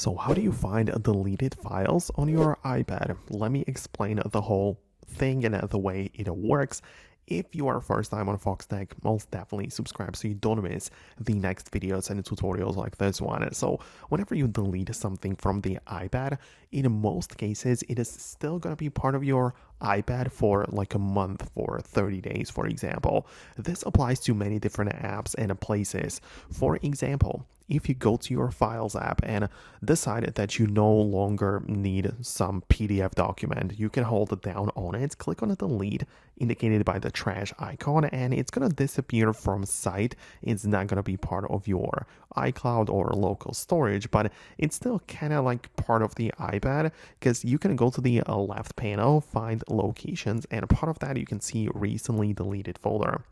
So how do you find deleted files on your iPad? Let me explain the whole thing and the way it works. If you are first time on Foxtecc, most definitely subscribe so you don't miss the next videos and tutorials like this one. So whenever you delete something from the iPad, in most cases, it is still going to be part of your iPad for like a month, for 30 days, for example. This applies to many different apps and places. For example, if you go to your Files app and decide that you no longer need some PDF document, you can hold it down on it, click on the delete indicated by the trash icon, and it's going to disappear from sight. It's not going to be part of your iCloud or local storage, but it's still kind of like part of the iPad because you can go to the left panel, find locations, and part of that you can see recently deleted folder.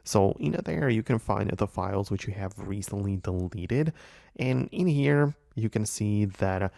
So in there, you can find the files which you have recently deleted. And in here, you can see that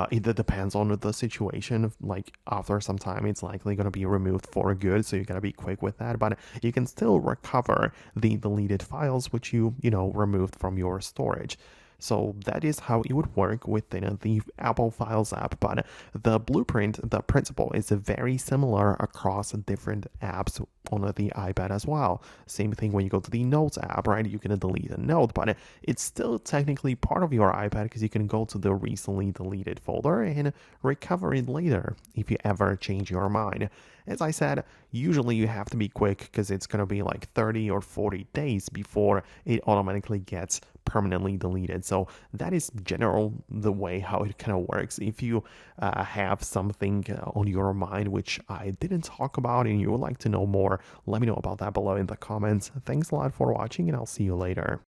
it depends on the situation. Like after some time, it's likely going to be removed for good. So you got to be quick with that. But you can still recover the deleted files which you removed from your storage. So that is how it would work within the Apple Files app. But the blueprint, the principle is very similar across different apps on the iPad as well. Same thing when you go to the Notes app, right? You can delete a note, but it's still technically part of your iPad because you can go to the recently deleted folder and recover it later if you ever change your mind. As I said, usually you have to be quick because it's going to be like 30 or 40 days before it automatically gets permanently deleted. So that is general the way how it kind of works. If you have something on your mind which I didn't talk about and you would like to know more, let me know about that below in the comments. Thanks a lot for watching and I'll see you later.